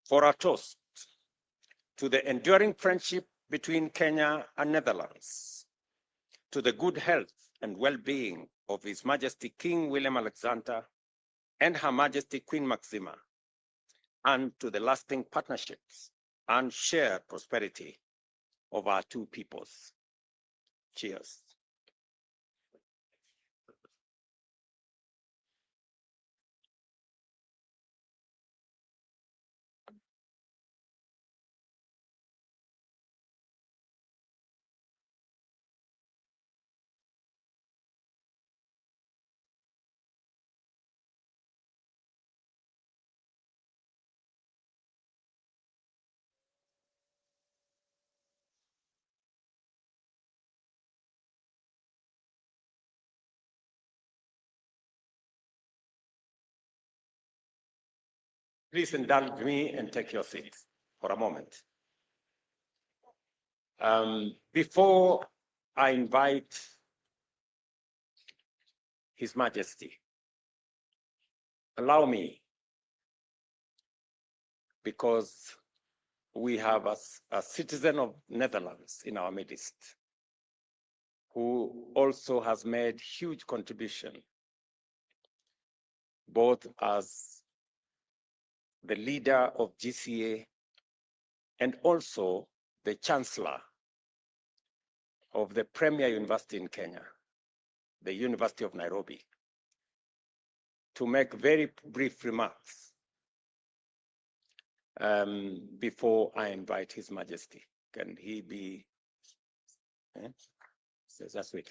for a toast to the enduring friendship between Kenya and Netherlands, to the good health and well-being of His Majesty King Willem-Alexander and Her Majesty Queen Maxima, and to the lasting partnerships and shared prosperity of our two peoples. Cheers. Please indulge me and take your seat for a moment. Before I invite His Majesty, allow me, because we have a citizen of Netherlands in our midst who also has made huge contribution, both as the leader of GCA and also the Chancellor of the premier university in Kenya, the University of Nairobi, to make very brief remarks before I invite His Majesty. Can he be? Just wait.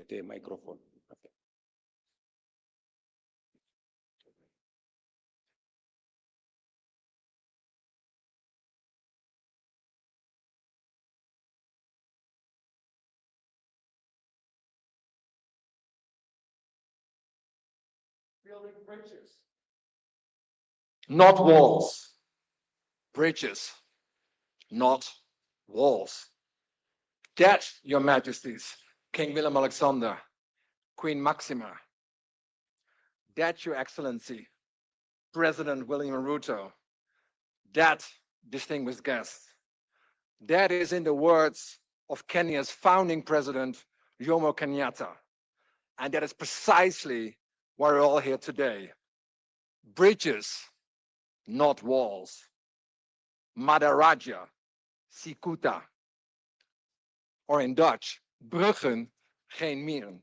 The microphone. Okay. Building bridges, not walls. Bridges, not walls. That, Your Majesties, King Willem-Alexander, Queen Maxima. That, Your Excellency, President William RUTO. That, distinguished guests. That is in the words of Kenya's founding president, Jomo Kenyatta. And that is precisely why we're all here today. Bridges, not walls. Madaraja, Sikuta. Or in Dutch, bruggen, geen muren.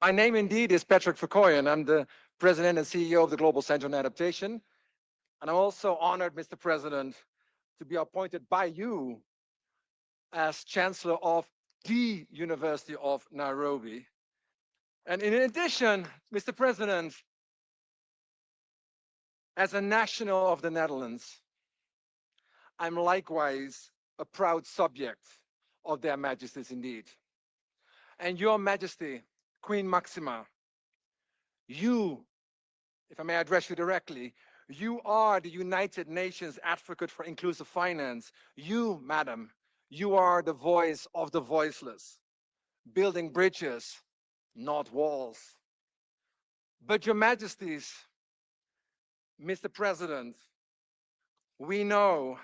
My name indeed is Patrick Verkooyen. I'm the president and CEO of the Global Center on Adaptation. And I'm also honored, Mr. President, to be appointed by you as Chancellor of the University of Nairobi. And in addition, Mr. President, as a national of the Netherlands, I'm likewise a proud subject of their majesties indeed. And Your Majesty, Queen Maxima, you, if I may address you directly, you are the United Nations advocate for inclusive finance. You, madam, you are the voice of the voiceless, building bridges, not walls. But Your Majesties, Mr. President, we know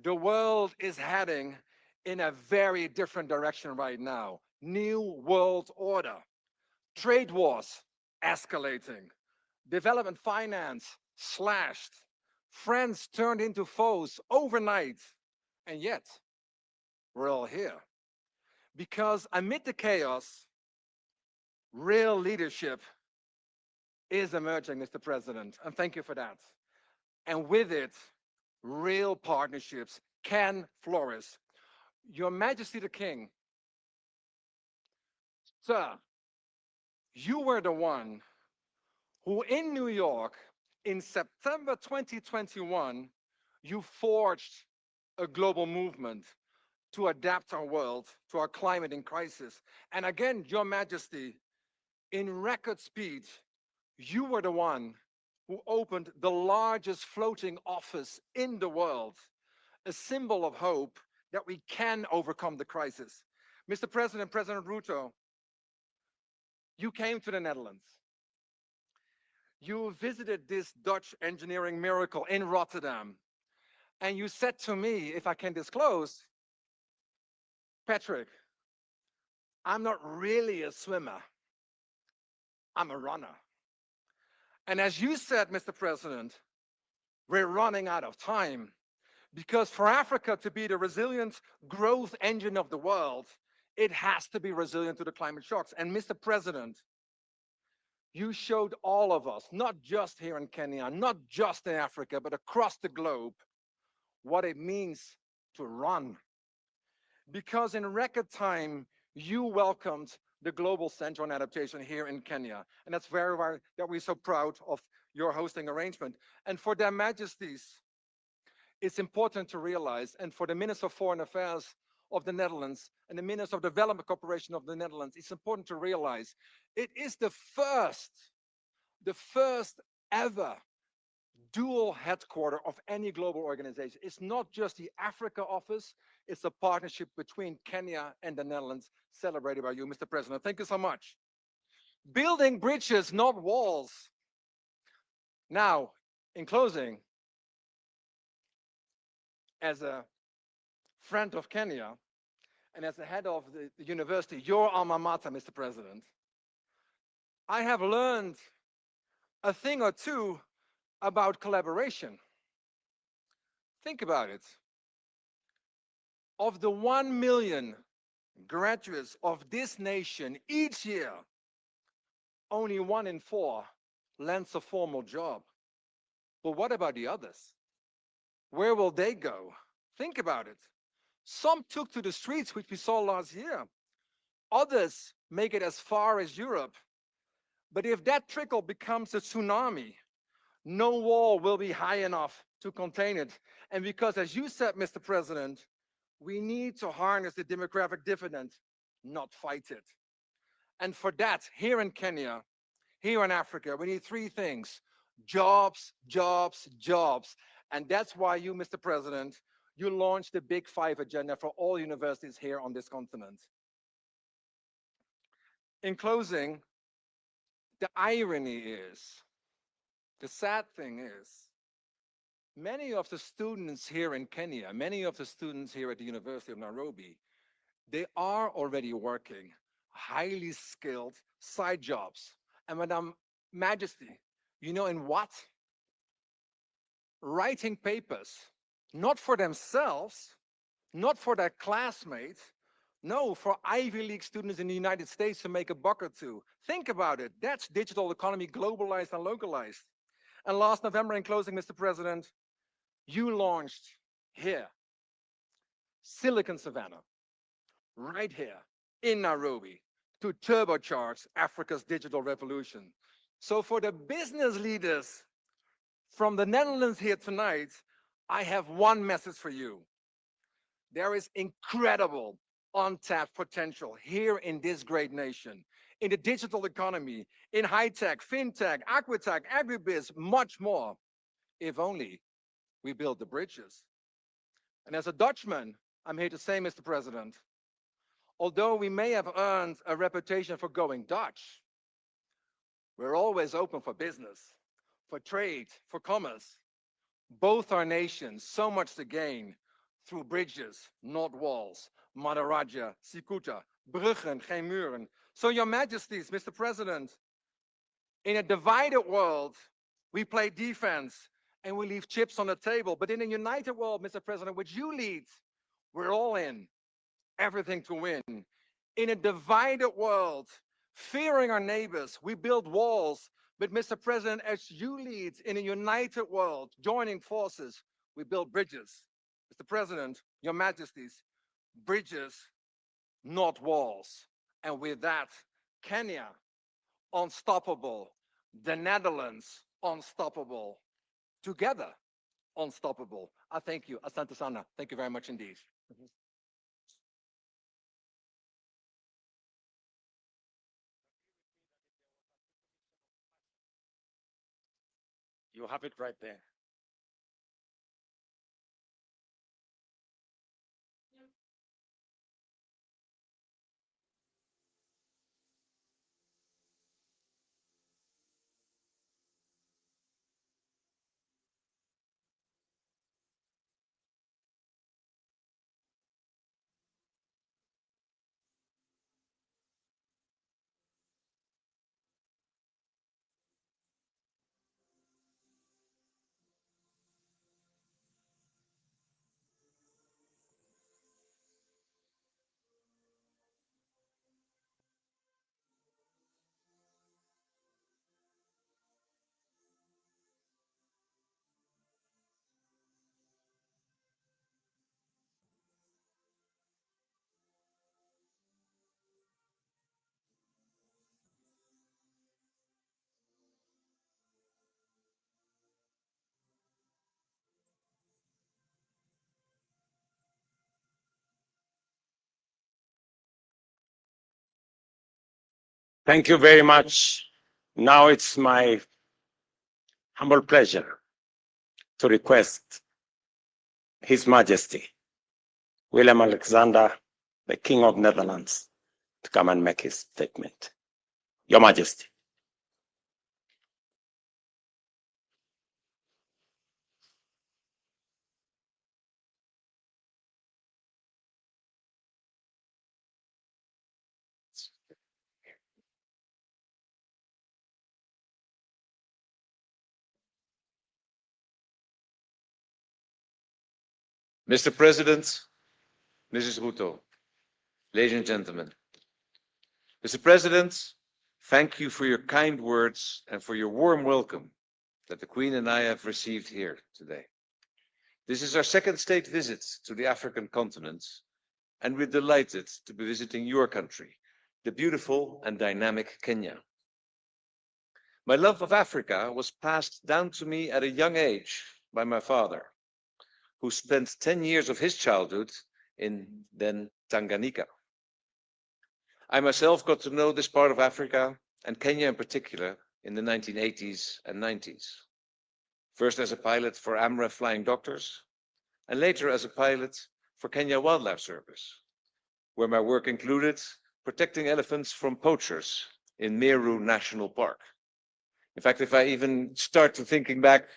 the world is heading in a very different direction right now. New world order. Trade wars escalating. Development finance slashed. Friends turned into foes overnight. And yet, we're all here. Because amid the chaos, real leadership is emerging, Mr. President. And thank you for that. And with it, real partnerships can flourish. Your Majesty the King, sir, you were the one who in New York in September 2021, you forged a global movement to adapt our world to our climate in crisis. And again, Your Majesty, in record speed, you were the one who opened the largest floating office in the world, a symbol of hope that we can overcome the crisis. Mr. President, President RUTO, You came to the Netherlands. You visited this Dutch engineering miracle in Rotterdam. And you said to me, if I can disclose, Patrick, I'm not really a swimmer. I'm a runner. And as you said, Mr. President, we're running out of time because for Africa to be the resilient growth engine of the world, it has to be resilient to the climate shocks. And Mr. President, you showed all of us, not just here in Kenya, not just in Africa, but across the globe, what it means to run. Because in record time, you welcomed the Global Center on Adaptation here in Kenya. And that's very, that we're so proud of your hosting arrangement. And for their majesties, it's important to realize, and for the Minister of Foreign Affairs of the Netherlands and the Minister of Development Cooperation of the Netherlands, it's important to realize it is the first ever dual headquarter of any global organization. It's not just the Africa office, it's a partnership between Kenya and the Netherlands, celebrated by you, Mr. President. Thank you so much. Building bridges, not walls. Now, in closing, as a friend of Kenya and as the head of the university, your alma mater, Mr. President, I have learned a thing or two about collaboration. Think about it. Of the 1 million graduates of this nation each year, only 1 in 4 lands a formal job. But what about the others? Where will they go? Think about it. Some took to the streets, which we saw last year. Others make it as far as Europe. But if that trickle becomes a tsunami, no wall will be high enough to contain it. And because, as you said, Mr. President, we need to harness the demographic dividend, not fight it. And for that, here in Kenya, here in Africa, we need 3 things: jobs, jobs, jobs. And that's why you, Mr. President, you launched the Big 5 agenda for all universities here on this continent. In closing, the irony is, the sad thing is, many of the students here in Kenya, many of the students here at the University of Nairobi, they are already working highly skilled side jobs. And Madam Majesty, you know in what? Writing papers, not for themselves, not for their classmates, no, for Ivy League students in the United States to make a buck or two. Think about it. That's digital economy globalized and localized. And last November, in closing, Mr. President, you launched here, Silicon Savannah, right here in Nairobi, to turbocharge Africa's digital revolution. So for the business leaders from the Netherlands here tonight, I have one message for you. There is incredible untapped potential here in this great nation, in the digital economy, in high-tech, fintech, agri-tech, agribiz, much more, if only we build the bridges. And as a Dutchman, I'm here to say, Mr. President, although we may have earned a reputation for going Dutch, we're always open for business, for trade, for commerce. Both our nations, so much to gain through bridges, not walls. Madaraja, Sikuta, bruggen, geen muren. So your majesties, Mr. President, in a divided world, we play defense and we leave chips on the table. But in a united world, Mr. President, which you lead, we're all in, everything to win. In a divided world, fearing our neighbors, we build walls. But Mr. President, as you lead in a united world, joining forces, we build bridges. Mr. President, your majesties, bridges, not walls. And with that, Kenya, unstoppable. The Netherlands, unstoppable. Together, unstoppable. I thank you. Asante sana. Thank you very much indeed. You have it right there. Thank you very much. Now it's my humble pleasure to request His Majesty, Willem-Alexander, the King of Netherlands, to come and make his statement. Your Majesty. Mr. President, Mrs. RUTO, ladies and gentlemen. Mr. President, thank you for your kind words and for your warm welcome that the Queen and I have received here today. This is our second state visit to the African continent, and we're delighted to be visiting your country, the beautiful and dynamic Kenya. My love of Africa was passed down to me at a young age by my father, who spent 10 years of his childhood in then Tanganyika. I myself got to know this part of Africa, and Kenya in particular, in the 1980s and 90s. First as a pilot for AMREF Flying Doctors, and later as a pilot for Kenya Wildlife Service, where my work included protecting elephants from poachers in Meru National Park. In fact, if I even start to thinking back,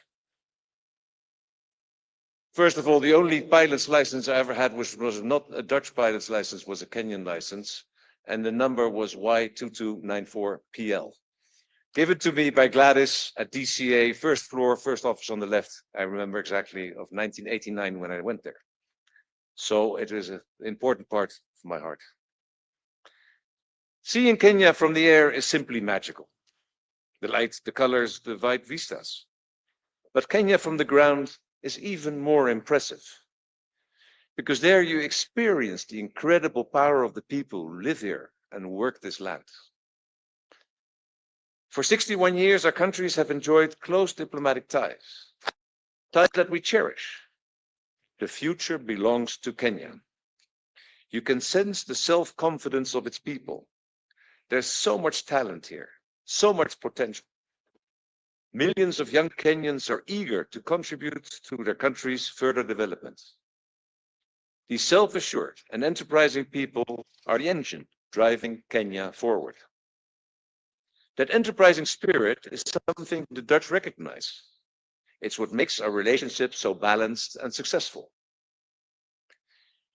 first of all, the only pilot's license I ever had was not a Dutch pilot's license, was a Kenyan license, and the number was Y2294PL. Given to me by Gladys at DCA, first floor, first office on the left. I remember exactly of 1989 when I went there. So it is an important part of my heart. Seeing Kenya from the air is simply magical. The lights, the colors, the wide vistas. But Kenya from the ground is even more impressive, because there you experience the incredible power of the people who live here and work this land. For 61 years, our countries have enjoyed close diplomatic ties, ties that we cherish. The future belongs to Kenya. You can sense the self-confidence of its people. There's so much talent here, so much potential. Millions of young Kenyans are eager to contribute to their country's further development. These self-assured and enterprising people are the engine driving Kenya forward. That enterprising spirit is something the Dutch recognize. It's what makes our relationship so balanced and successful.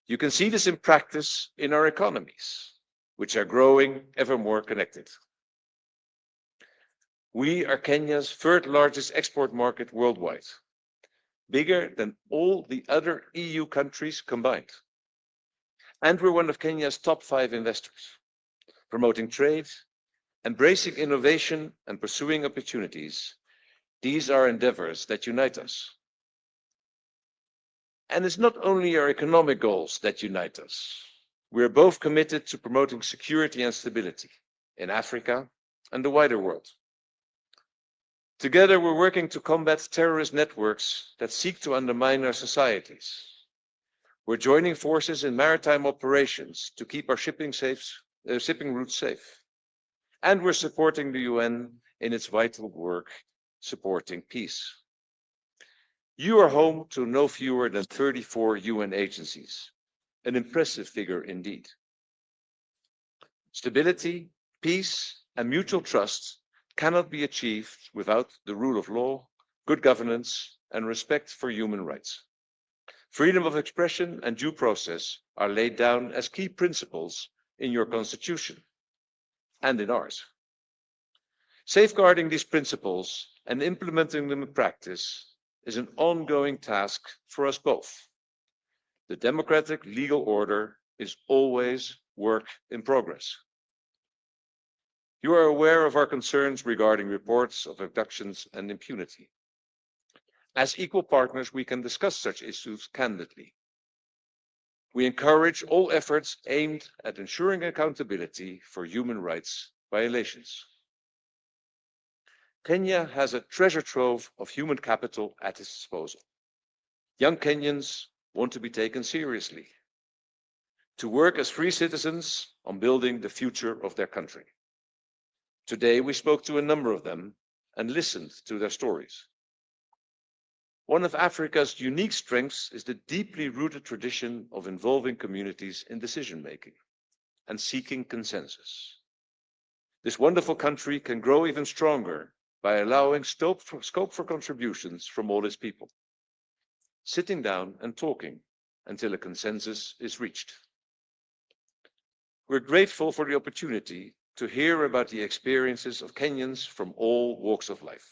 You can see this in practice in our economies, which are growing ever more connected. We are Kenya's third largest export market worldwide, bigger than all the other EU countries combined. And we're one of Kenya's top 5 investors, promoting trade, embracing innovation, and pursuing opportunities. These are endeavors that unite us. And it's not only our economic goals that unite us. We are both committed to promoting security and stability in Africa and the wider world. Together, we're working to combat terrorist networks that seek to undermine our societies. We're joining forces in maritime operations to keep our shipping routes safe. And we're supporting the UN in its vital work supporting peace. You are home to no fewer than 34 UN agencies, an impressive figure indeed. Stability, peace, and mutual trust cannot be achieved without the rule of law, good governance, and respect for human rights. Freedom of expression and due process are laid down as key principles in your constitution and in ours. Safeguarding these principles and implementing them in practice is an ongoing task for us both. The democratic legal order is always work in progress. You are aware of our concerns regarding reports of abductions and impunity. As equal partners, we can discuss such issues candidly. We encourage all efforts aimed at ensuring accountability for human rights violations. Kenya has a treasure trove of human capital at its disposal. Young Kenyans want to be taken seriously, to work as free citizens on building the future of their country. Today, we spoke to a number of them and listened to their stories. One of Africa's unique strengths is the deeply rooted tradition of involving communities in decision making and seeking consensus. This wonderful country can grow even stronger by allowing scope for contributions from all its people, sitting down and talking until a consensus is reached. We're grateful for the opportunity to hear about the experiences of Kenyans from all walks of life.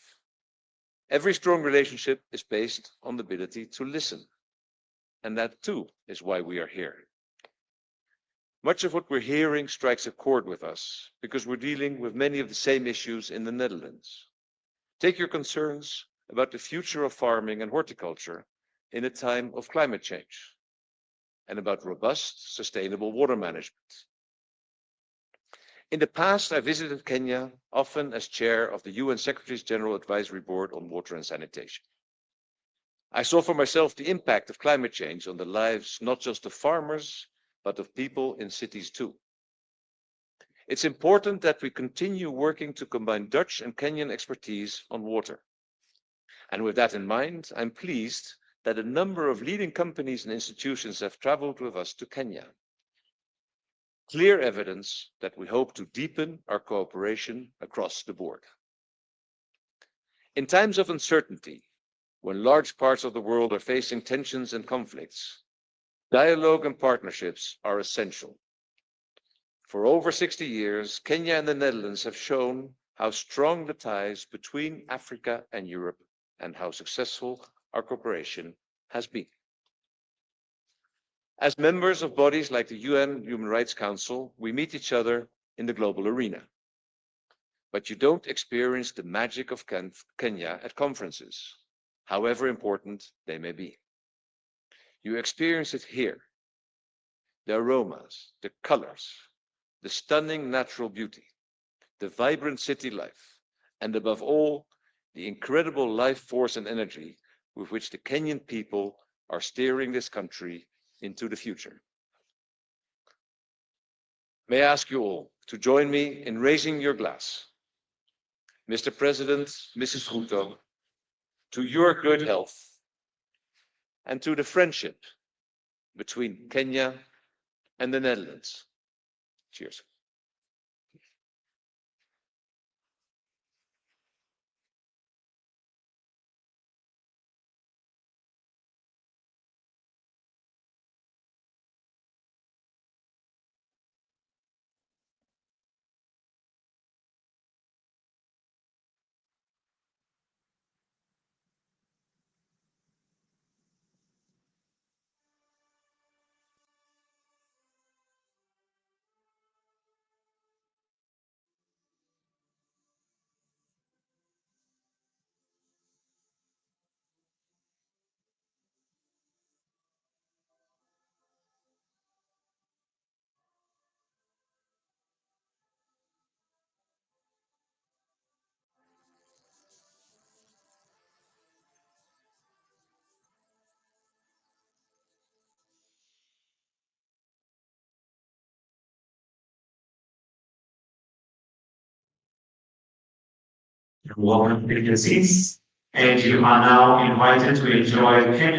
Every strong relationship is based on the ability to listen, and that too is why we are here. Much of what we're hearing strikes a chord with us because we're dealing with many of the same issues in the Netherlands. Take your concerns about the future of farming and horticulture in a time of climate change, and about robust, sustainable water management. In the past, I visited Kenya, often as chair of the UN Secretary General Advisory Board on Water and Sanitation. I saw for myself the impact of climate change on the lives not just of farmers, but of people in cities too. It's important that we continue working to combine Dutch and Kenyan expertise on water. And with that in mind, I'm pleased that a number of leading companies and institutions have traveled with us to Kenya. Clear evidence that we hope to deepen our cooperation across the board. In times of uncertainty, when large parts of the world are facing tensions and conflicts, dialogue and partnerships are essential. For over 60 years, Kenya and the Netherlands have shown how strong the ties between Africa and Europe and how successful our cooperation has been. As members of bodies like the UN Human Rights Council, we meet each other in the global arena. But you don't experience the magic of Kenya at conferences, however important they may be. You experience it here. The aromas, the colors, the stunning natural beauty, the vibrant city life, and above all, the incredible life force and energy with which the Kenyan people are steering this country into the future. May I ask you all to join me in raising your glass. Mr. President, Mrs. RUTO, to your good health and to the friendship between Kenya and the Netherlands. Cheers. Welcome to the seats, and you are now invited to enjoy